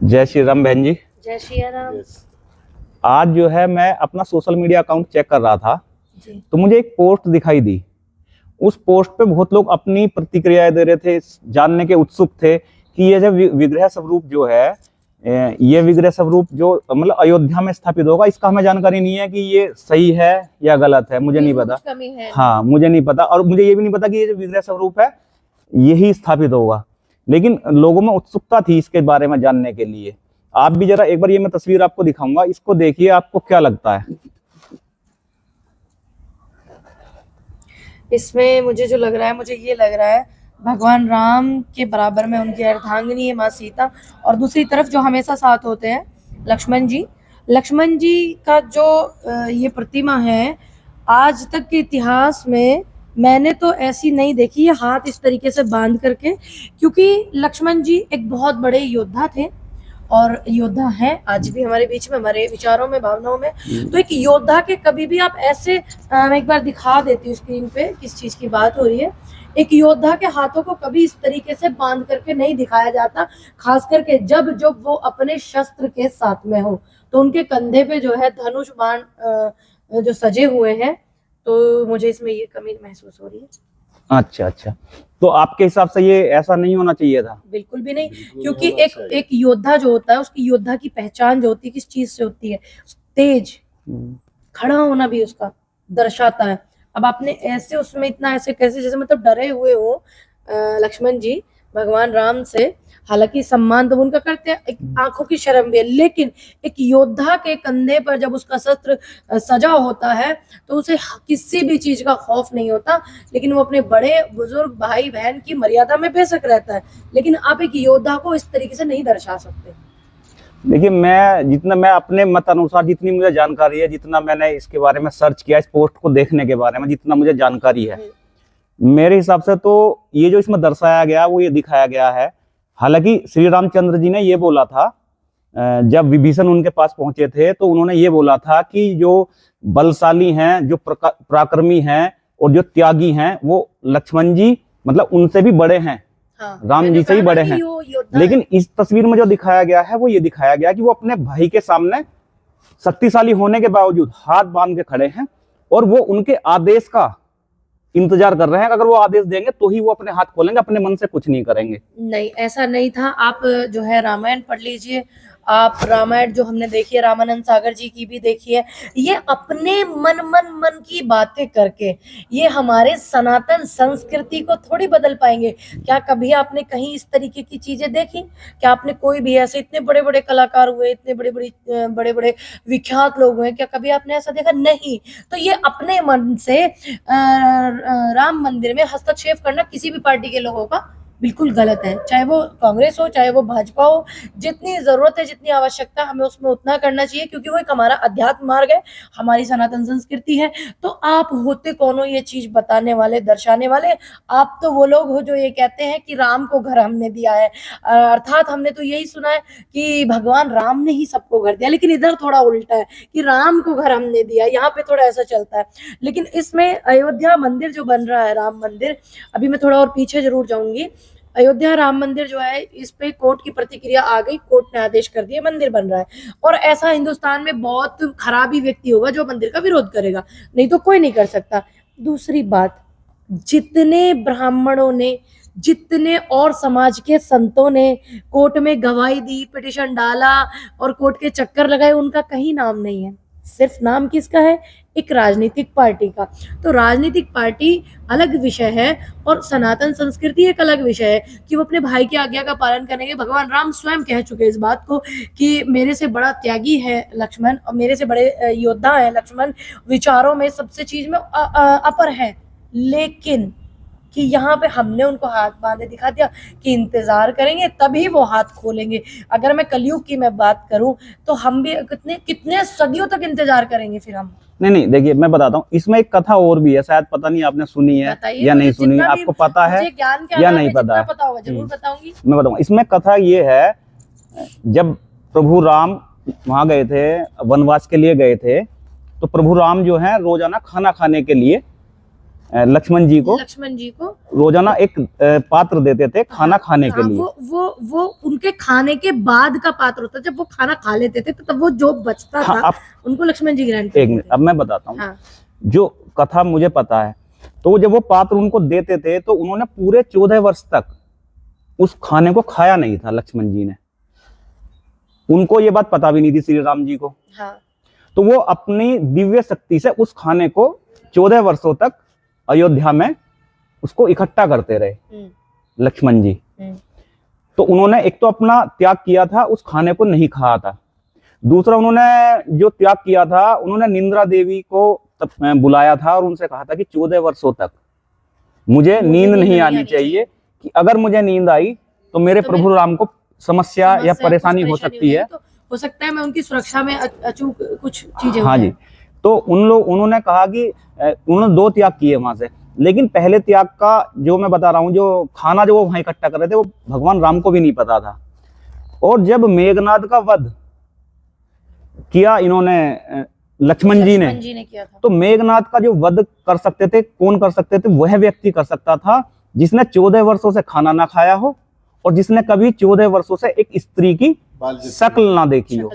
जय श्री राम बहन जी। जय श्री राम। आज जो है मैं अपना सोशल मीडिया अकाउंट चेक कर रहा था जी। तो मुझे एक पोस्ट दिखाई दी। उस पोस्ट पे बहुत लोग अपनी प्रतिक्रियाएं दे रहे थे, जानने के उत्सुक थे कि ये जो विग्रह स्वरूप जो है, ये विग्रह स्वरूप जो मतलब अयोध्या में स्थापित होगा, इसका हमें जानकारी नहीं है कि ये सही है या गलत है, मुझे नहीं पता। कमी है। हाँ, मुझे नहीं पता, और मुझे ये भी नहीं पता कि ये जो विग्रह स्वरूप है यही स्थापित होगा, लेकिन लोगों में उत्सुकता थी इसके बारे में जानने के लिए। आप भी जरा एक बार, ये मैं तस्वीर आपको दिखाऊंगा, इसको देखिए, आपको क्या लगता है? इसमें मुझे जो लग रहा है, मुझे ये लग रहा है भगवान राम के बराबर में उनकी अर्धांगिनी है माँ सीता, और दूसरी तरफ जो हमेशा साथ होते हैं लक्ष्मण जी का जो ये प्रतिमा है, आज तक के इतिहास में मैंने तो ऐसी नहीं देखी है हाथ इस तरीके से बांध करके, क्योंकि लक्ष्मण जी एक बहुत बड़े योद्धा थे और योद्धा हैं आज भी हमारे बीच में, हमारे विचारों में, भावनाओं में। तो एक योद्धा के कभी भी आप ऐसे, मैं एक बार दिखा देती हूँ स्क्रीन पे किस चीज की बात हो रही है। एक योद्धा के हाथों को कभी इस तरीके से बांध करके नहीं दिखाया जाता, खास करके जब वो अपने शस्त्र के साथ में हो। तो उनके कंधे पे जो है धनुष बाण जो सजे हुए हैं, तो मुझे इसमें ये कमी महसूस हो रही है। अच्छा, तो आपके हिसाब से ये ऐसा नहीं होना चाहिए था? बिल्कुल भी नहीं, क्योंकि एक योद्धा जो होता है, उसकी योद्धा की पहचान जो होती है किस चीज से होती है? तेज खड़ा होना भी उसका दर्शाता है। अब आपने ऐसे उसमें इतना ऐसे कैसे, जैसे मतलब डरे हुए हो लक्ष्मण जी भगवान राम से। हालांकि सम्मान तो उनका करते हैं, एक आंखों की शर्म भी है, लेकिन एक योद्धा के कंधे पर जब उसका शस्त्र सजा होता है तो उसे किसी भी चीज का खौफ नहीं होता, लेकिन वो अपने बड़े बुजुर्ग भाई बहन की मर्यादा में बेशक रहता है, लेकिन आप एक योद्धा को इस तरीके से नहीं दर्शा सकते। देखिए, मैं अपने मत अनुसार, जितनी मुझे जानकारी है, जितना मैंने इसके बारे में सर्च किया, इस पोस्ट को देखने के बारे में जितना मुझे जानकारी है, मेरे हिसाब से तो ये जो इसमें दर्शाया गया वो ये दिखाया गया है। हालांकि श्री रामचंद्र जी ने ये बोला था, जब विभीषण उनके पास पहुंचे थे तो उन्होंने ये बोला था कि जो बलशाली हैं, जो पराक्रमी हैं और जो त्यागी हैं, वो लक्ष्मण जी मतलब उनसे भी बड़े हैं। हाँ, राम जी से ही बड़े हैं। लेकिन इस तस्वीर में जो दिखाया गया है वो ये दिखाया गया कि वो अपने भाई के सामने शक्तिशाली होने के बावजूद हाथ बांध के खड़े हैं और वो उनके आदेश का इंतजार कर रहे हैं। अगर वो आदेश देंगे तो ही वो अपने हाथ खोलेंगे, अपने मन से कुछ नहीं करेंगे। नहीं, ऐसा नहीं था। आप जो है रामायण पढ़ लीजिए, आप रामायण जो हमने देखी है, रामानंद सागर जी की भी देखी है। ये अपने मन की बातें करके ये हमारे सनातन संस्कृति को थोड़ी बदल पाएंगे। क्या कभी आपने कहीं इस तरीके की चीजें देखी? क्या आपने कोई भी ऐसे, इतने बड़े बड़े कलाकार हुए, इतने बड़े बड़े विख्यात लोग हुए, क्या कभी आपने ऐसा देखा? नहीं। तो ये अपने मन से राम मंदिर में हस्तक्षेप करना किसी भी पार्टी के लोगों का बिल्कुल गलत है, चाहे वो कांग्रेस हो, चाहे वो भाजपा हो। जितनी जरूरत है, जितनी आवश्यकता, हमें उसमें उतना करना चाहिए, क्योंकि वो एक हमारा अध्यात्म मार्ग है, हमारी सनातन संस्कृति है। तो आप होते कौन हो ये चीज बताने वाले, दर्शाने वाले? आप तो वो लोग हो जो ये कहते हैं कि राम को घर हमने दिया है, अर्थात हमने तो यही सुना है कि भगवान राम ने ही सबको घर दिया, लेकिन इधर थोड़ा उल्टा है कि राम को घर हमने दिया, यहाँ पे थोड़ा ऐसा चलता है। लेकिन इसमें अयोध्या मंदिर जो बन रहा है, राम मंदिर, अभी मैं थोड़ा और पीछे जरूर जाऊंगी। अयोध्या राम मंदिर जो है, इस पे कोर्ट की प्रतिक्रिया आ गई, कोर्ट ने आदेश कर दिया, मंदिर बन रहा है। और ऐसा हिंदुस्तान में बहुत खराबी व्यक्ति होगा जो मंदिर का विरोध करेगा, नहीं तो कोई नहीं कर सकता। दूसरी बात, जितने ब्राह्मणों ने, जितने और समाज के संतों ने कोर्ट में गवाही दी, पिटीशन डाला और कोर्ट के चक्कर लगाए, उनका कहीं नाम नहीं है। सिर्फ नाम किसका है? एक राजनीतिक पार्टी का। तो राजनीतिक पार्टी अलग विषय है और सनातन संस्कृति एक अलग विषय है कि वो अपने भाई की आज्ञा का पालन करेंगे। भगवान राम स्वयं कह चुके इस बात को कि मेरे से बड़ा त्यागी है लक्ष्मण और मेरे से बड़े योद्धा है लक्ष्मण, विचारों में, सबसे चीज में अपर है। लेकिन कि यहाँ पे हमने उनको हाथ बांधे दिखा दिया कि इंतजार करेंगे तभी वो हाथ खोलेंगे। अगर मैं कलयुग की मैं बात करूं तो हम भी कितने सदियों तक इंतजार करेंगे फिर हम। नहीं, देखिए मैं बताता हूँ, इसमें एक कथा और भी है, शायद पता नहीं आपने सुनी है या नहीं सुनी, आपको पता है या नहीं पता होगा जरूर बताऊंगी। मैं बताऊंगा। इसमें कथा ये है, जब प्रभु राम वहां गए थे, वनवास के लिए गए थे, तो प्रभु राम जो है रोजाना खाना खाने के लिए लक्ष्मण जी को रोजाना एक पात्र देते थे खाना खाने के लिए। वो उनके खाने के बाद का पात्र होता, जब वो खाना खा लेते थे तो तब वो जो बचता था उनको लक्ष्मण जी ग्रहण करते थे। अब मैं बताता हूँ, जो कथा मुझे पता है, तो जब वो पात्र उनको देते थे तो उन्होंने पूरे 14 वर्ष तक उस खाने को खाया नहीं था लक्ष्मण जी ने। उनको ये बात पता भी नहीं थी श्री राम जी को। तो वो अपनी दिव्य शक्ति से उस खाने को 14 वर्षों तक अयोध्या में उसको इकट्ठा करते रहे लक्ष्मण जी। तो उन्होंने एक तो अपना त्याग किया था, उस खाने को नहीं खाया था। दूसरा, उन्होंने जो त्याग किया था, उन्होंने निंद्रा देवी को तब बुलाया था और उनसे कहा था कि 14 वर्षों तक मुझे नींद नहीं आनी चाहिए, कि अगर मुझे नींद आई तो मेरे प्रभु राम को समस्या या परेशानी हो सकती है, तो हो सकता है मैं उनकी सुरक्षा में अचूक कुछ चीजें। हाँ जी। तो उन्होंने कहा कि उन्होंने 2 त्याग किए वहां से, लेकिन पहले त्याग का जो मैं बता रहा हूँ, जो खाना जो वो वहां इकट्ठा कर रहे थे, वो भगवान राम को भी नहीं पता था। और जब मेघनाद का वध किया इन्होंने लक्ष्मण जी ने किया था, तो मेघनाद का जो वध कर सकते थे, कौन कर सकते थे? वह व्यक्ति कर सकता था जिसने 14 वर्षों से खाना ना खाया हो और जिसने कभी 14 वर्षों से एक स्त्री की शक्ल ना देखी हो।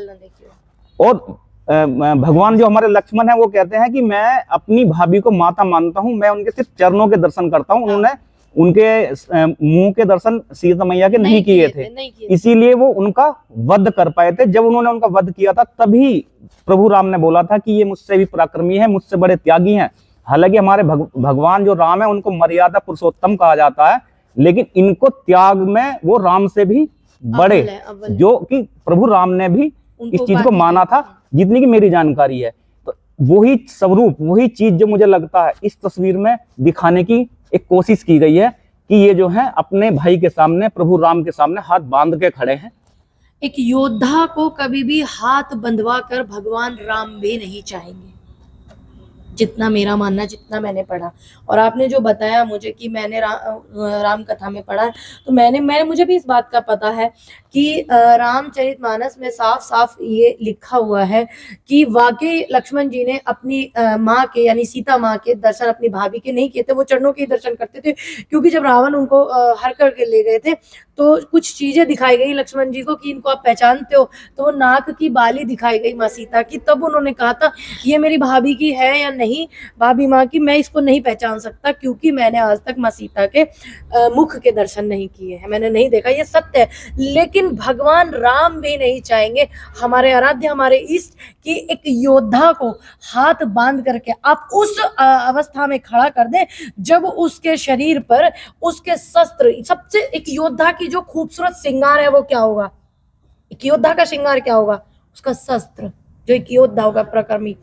और भगवान जो हमारे लक्ष्मण है, वो कहते हैं कि मैं अपनी भाभी को माता मानता हूं, मैं उनके सिर्फ चरणों के दर्शन करता हूं। उन्होंने उनके मुंह के दर्शन सीता मैया के नहीं किए थे, इसीलिए वो उनका वध कर पाए थे। जब उन्होंने उनका वध किया था, तभी प्रभु राम ने बोला था कि ये मुझसे भी पराक्रमी है, मुझसे बड़े त्यागी हैं। हालांकि हमारे भगवान जो राम है, उनको मर्यादा पुरुषोत्तम कहा जाता है, लेकिन इनको त्याग में वो राम से भी बड़े, जो कि प्रभु राम ने भी इस चीज को माना था, जितनी की मेरी जानकारी है। तो वही स्वरूप, वही चीज जो मुझे लगता है इस तस्वीर में दिखाने की एक कोशिश की गई है कि ये जो है अपने भाई के सामने, प्रभु राम के सामने हाथ बांध के खड़े हैं। एक योद्धा को कभी भी हाथ बंधवा कर भगवान राम भी नहीं चाहेंगे, जितना मेरा मानना, जितना मैंने पढ़ा। और आपने जो बताया मुझे कि मैंने राम कथा में पढ़ा, तो मैंने मुझे भी इस बात का पता है कि रामचरितमानस में साफ साफ ये लिखा हुआ है कि वाकई लक्ष्मण जी ने अपनी माँ के, यानी सीता माँ के दर्शन अपनी भाभी के नहीं किए थे, वो चरणों के दर्शन करते थे। क्योंकि जब रावण उनको हर करके ले गए थे, तो कुछ चीजें दिखाई गई लक्ष्मण जी को कि इनको आप पहचानते हो, तो वो नाक की बाली दिखाई गई माँ सीता की। तब उन्होंने कहा था ये मेरी भाभी की है या नहीं, भाभी माँ की, मैं इसको नहीं पहचान सकता, क्योंकि मैंने आज तक माँ सीता के मुख के दर्शन नहीं किए हैं, मैंने नहीं देखा, ये सत्य है। लेकिन भगवान राम भी नहीं चाहेंगे, हमारे आराध्य, हमारे इष्ट, कि एक योद्धा को हाथ बांध करके आप उस अवस्था में खड़ा कर दें जब उसके शरीर पर उसके शस्त्र, सबसे एक योद्धा की जो खूबसूरत श्रृंगार है वो क्या होगा? एक योद्धा का श्रृंगार क्या होगा? उसका शस्त्र, जो एक योद्धा होगा प्रकर्मी।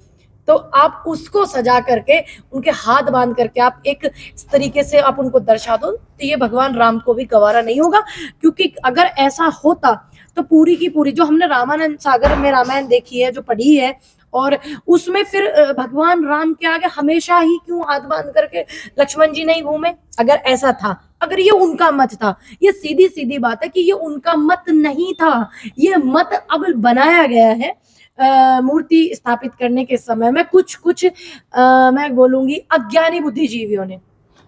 तो आप उसको सजा करके, उनके हाथ बांध करके आप एक इस तरीके से आप उनको दर्शा दो, तो ये भगवान राम को भी गवारा नहीं होगा। क्योंकि अगर ऐसा होता तो पूरी की पूरी जो हमने रामानंद सागर में रामायण देखी है, जो पढ़ी है, और उसमें फिर भगवान राम के आगे हमेशा ही क्यों हाथ बांध करके लक्ष्मण जी नहीं घूमे? अगर ऐसा था, अगर ये उनका मत था, ये सीधी सीधी बात है कि ये उनका मत नहीं था, ये मत अब बनाया गया है मूर्ति स्थापित करने के समय में कुछ मैं बोलूंगी अज्ञानी बुद्धिजीवियों ने।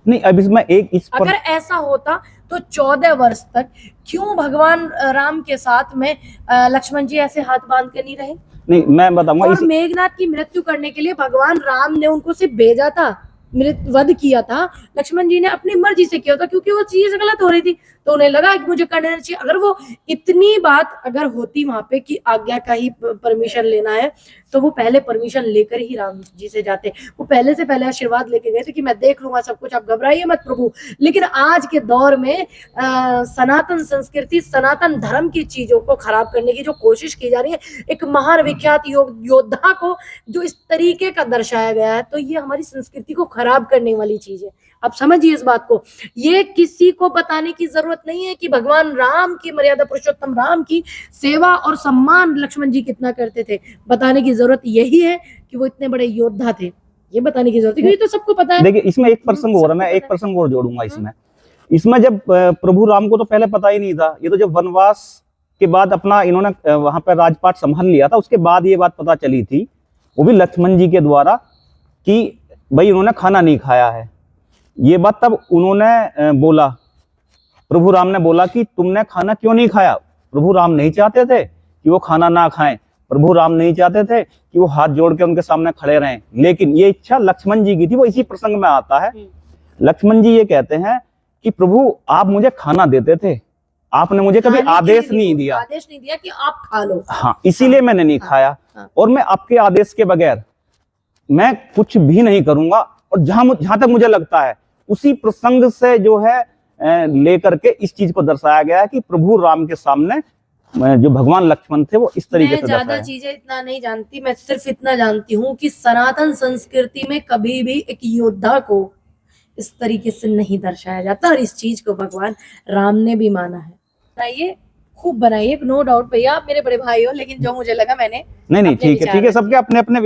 नहीं, अब इसमें अगर ऐसा होता तो 14 वर्ष तक क्यों भगवान राम के साथ में लक्ष्मण जी ऐसे हाथ बांध के नहीं रहे? नहीं, मैं बताऊंगा। और मेघनाद की मृत्यु करने के लिए भगवान राम ने उनको सिर्फ भेजा था, वध किया था, लक्ष्मण जी ने अपनी मर्जी से किया था, क्योंकि वो चीज गलत हो रही थी, तो उन्हें लगा कि मुझे करना चाहिए। अगर वो इतनी बात अगर होती वहां पे कि आज्ञा का ही परमिशन लेना है, तो वो पहले परमिशन लेकर ही राम जी से जाते। वो पहले से पहले आशीर्वाद लेके गए थे कि मैं देख लूंगा सब कुछ, आप घबराइए मत प्रभु। लेकिन आज के दौर में सनातन संस्कृति, सनातन धर्म की चीजों को खराब करने की जो कोशिश की जा रही है, एक महान विख्यात योद्धा को जो इस तरीके का दर्शाया गया है, तो ये हमारी संस्कृति को खराब करने वाली चीज है। आप समझिए इस बात को। ये किसी को बताने की जरूरत नहीं है कि भगवान राम की, मर्यादा पुरुषोत्तम राम की सेवा और सम्मान लक्ष्मण जी कितना करते थे। बताने की जरूरत यही है कि वो इतने बड़े योद्धा थे, ये बताने की जरूरत है, क्योंकि तो सबको पता है। देखिए, इसमें एक प्रसंग और है, मैं एक प्रसंग और जोड़ूंगा इसमें जब प्रभु राम को तो पहले पता ही नहीं था, ये तो जब वनवास के बाद अपना इन्होंने वहां पर राजपाट संभाल लिया था, उसके बाद ये बात पता चली थी, वो भी लक्ष्मण जी के द्वारा, कि भाई इन्होंने खाना नहीं खाया है। ये बात तब उन्होंने बोला, प्रभु राम ने बोला कि तुमने खाना क्यों नहीं खाया। प्रभु राम नहीं चाहते थे कि वो खाना ना खाएं, प्रभु राम नहीं चाहते थे कि वो हाथ जोड़ के उनके सामने खड़े रहें, लेकिन ये इच्छा लक्ष्मण जी की थी। वो इसी प्रसंग में आता है। लक्ष्मण जी ये कहते हैं कि प्रभु आप मुझे खाना देते थे, आपने मुझे कभी खाने के आदेश लिए नहीं दिया। आदेश नहीं दिया कि आप खा लो। हाँ, इसीलिए मैंने नहीं खाया। हाँ। और मैं आपके आदेश के बगैर मैं कुछ भी नहीं करूंगा। और जहां तक मुझे लगता है उसी प्रसंग से जो है लेकर के इस चीज को दर्शाया गया है कि प्रभु राम के सामने जो भगवान लक्ष्मण थे वो इस तरीके मैं से ज्यादा दर्शाए। चीजें इतना नहीं जानती, मैं सिर्फ इतना जानती हूँ कि सनातन संस्कृति में कभी भी एक योद्धा को इस तरीके से नहीं दर्शाया जाता, और इस चीज को भगवान राम ने भी माना है। बनाइए, खूब बनाइए, नो डाउट भैया, आप मेरे बड़े भाई हो, लेकिन जो मुझे लगा मैंने नहीं अपने ठीक है विचार सबके अपने अपने